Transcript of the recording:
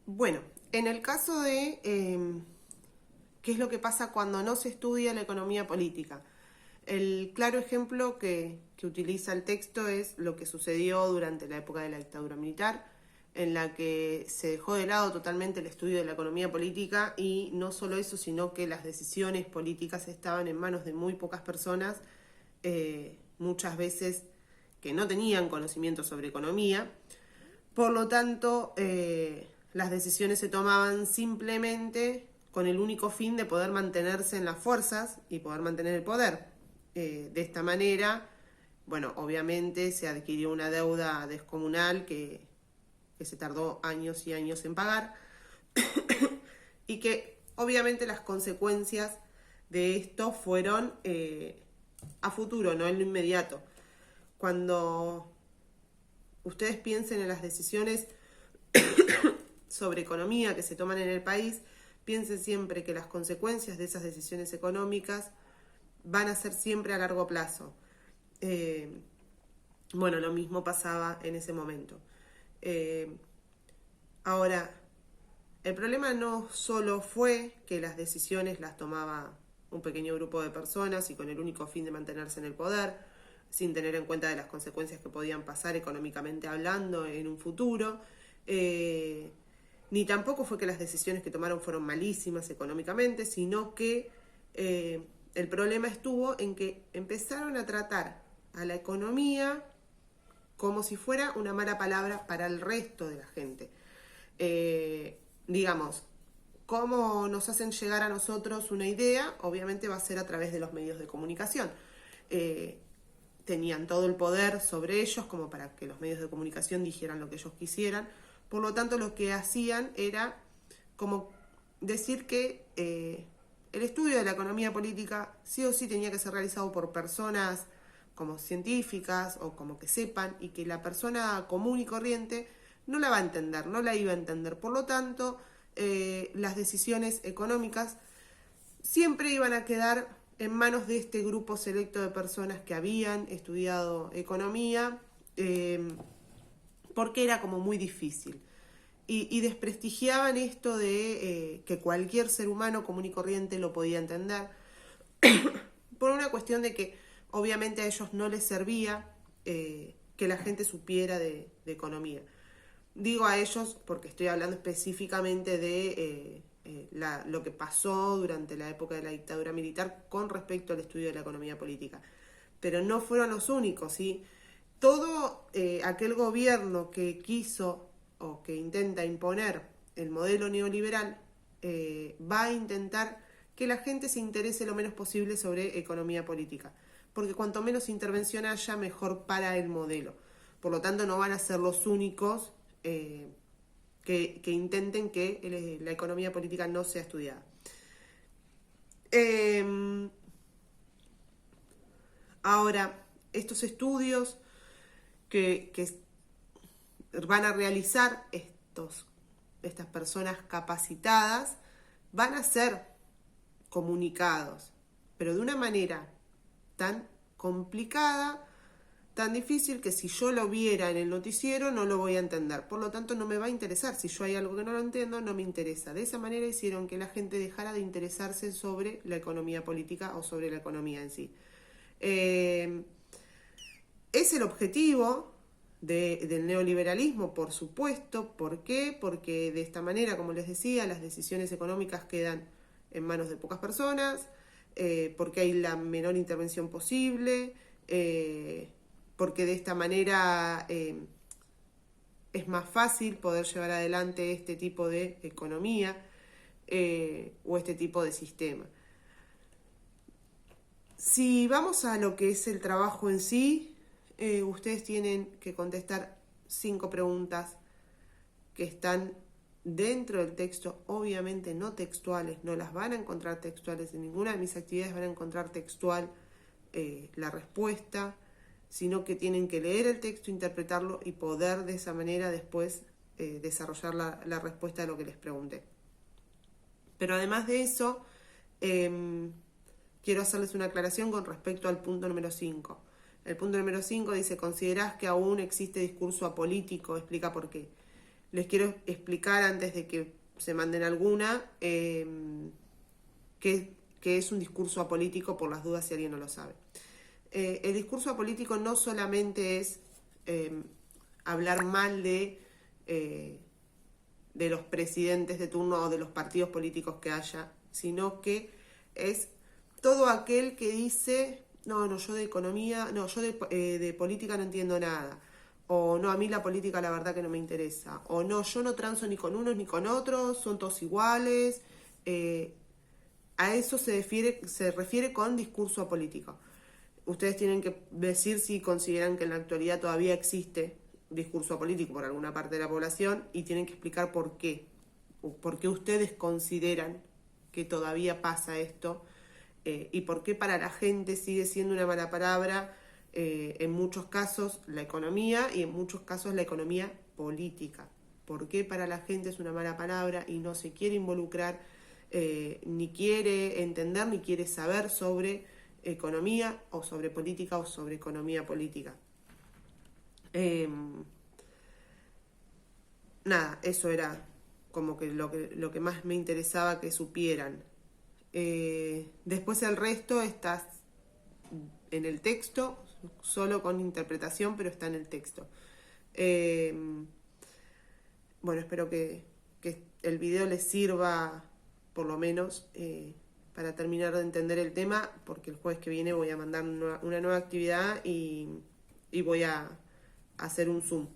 Bueno, en el caso de qué es lo que pasa cuando no se estudia la economía política, el claro ejemplo que utiliza el texto es lo que sucedió durante la época de la dictadura militar, en la que se dejó de lado totalmente el estudio de la economía política y no solo eso, sino que las decisiones políticas estaban en manos de muy pocas personas, muchas veces que no tenían conocimiento sobre economía. Por lo tanto, las decisiones se tomaban simplemente con el único fin de poder mantenerse en las fuerzas y poder mantener el poder. De esta manera, bueno, obviamente se adquirió una deuda descomunal que se tardó años y años en pagar y que obviamente las consecuencias de esto fueron a futuro, no en lo inmediato. Cuando ustedes piensen en las decisiones sobre economía que se toman en el país, piensen siempre que las consecuencias de esas decisiones económicas van a ser siempre a largo plazo. Bueno, lo mismo pasaba en ese momento. Ahora, el problema no solo fue que las decisiones las tomaba un pequeño grupo de personas y con el único fin de mantenerse en el poder, sin tener en cuenta de las consecuencias que podían pasar económicamente hablando en un futuro, ni tampoco fue que las decisiones que tomaron fueron malísimas económicamente, sino que el problema estuvo en que empezaron a tratar a la economía como si fuera una mala palabra para el resto de la gente. Digamos, cómo nos hacen llegar a nosotros una idea, obviamente va a ser a través de los medios de comunicación. Tenían todo el poder sobre ellos como para que los medios de comunicación dijeran lo que ellos quisieran. Por lo tanto, lo que hacían era como decir que el estudio de la economía política sí o sí tenía que ser realizado por personas como científicas o como que sepan, y que la persona común y corriente no la va a entender, no la iba a entender. Por lo tanto, las decisiones económicas siempre iban a quedar en manos de este grupo selecto de personas que habían estudiado economía, porque era como muy difícil. Y desprestigiaban esto de que cualquier ser humano común y corriente lo podía entender, por una cuestión de que obviamente a ellos no les servía que la gente supiera de economía. Digo a ellos porque estoy hablando específicamente de lo que pasó durante la época de la dictadura militar con respecto al estudio de la economía política. Pero no fueron los únicos, ¿sí? Todo aquel gobierno que quiso o que intenta imponer el modelo neoliberal va a intentar que la gente se interese lo menos posible sobre economía política, porque cuanto menos intervención haya, mejor para el modelo. Por lo tanto, no van a ser los únicos que intenten que la economía política no sea estudiada. Ahora, estos estudios que van a realizar estas personas capacitadas van a ser comunicados, pero de una manera tan complicada, tan difícil, que si yo lo viera en el noticiero no lo voy a entender. Por lo tanto, no me va a interesar. Si yo hay algo que no lo entiendo, no me interesa. De esa manera hicieron que la gente dejara de interesarse sobre la economía política o sobre la economía en sí. Es el objetivo del neoliberalismo, por supuesto. ¿Por qué? Porque de esta manera, como les decía, las decisiones económicas quedan en manos de pocas personas, porque hay la menor intervención posible, porque de esta manera es más fácil poder llevar adelante este tipo de economía o este tipo de sistema. Si vamos a lo que es el trabajo en sí, ustedes tienen que contestar 5 preguntas que están dentro del texto, obviamente no textuales, no las van a encontrar textuales, en ninguna de mis actividades van a encontrar textual la respuesta, sino que tienen que leer el texto, interpretarlo y poder de esa manera después desarrollar la respuesta a lo que les pregunté. Pero además de eso, quiero hacerles una aclaración con respecto al punto número 5. El punto número 5 dice: ¿considerás que aún existe discurso apolítico? Explica por qué. les quiero explicar antes de que se manden alguna que es un discurso apolítico, por las dudas si alguien no lo sabe. El discurso apolítico no solamente es hablar mal de los presidentes de turno o de los partidos políticos que haya, sino que es todo aquel que dice, no, yo de economía, no, yo de política no entiendo nada, o no, a mí la política la verdad que no me interesa, o no, yo no transo ni con unos ni con otros, son todos iguales. A eso se refiere con discurso apolítico. Ustedes tienen que decir si consideran que en la actualidad todavía existe discurso político por alguna parte de la población y tienen que explicar por qué. Por qué ustedes consideran que todavía pasa esto y por qué para la gente sigue siendo una mala palabra, en muchos casos la economía y en muchos casos la economía política. ¿Por qué para la gente es una mala palabra y no se quiere involucrar, ni quiere entender, ni quiere saber sobre economía o sobre política o sobre economía política? Nada, eso era como que lo que más me interesaba que supieran. Después el resto está en el texto, solo con interpretación, pero está en el texto. Bueno, espero que el video les sirva por lo menos para terminar de entender el tema, porque el jueves que viene voy a mandar una nueva actividad y voy a hacer un Zoom.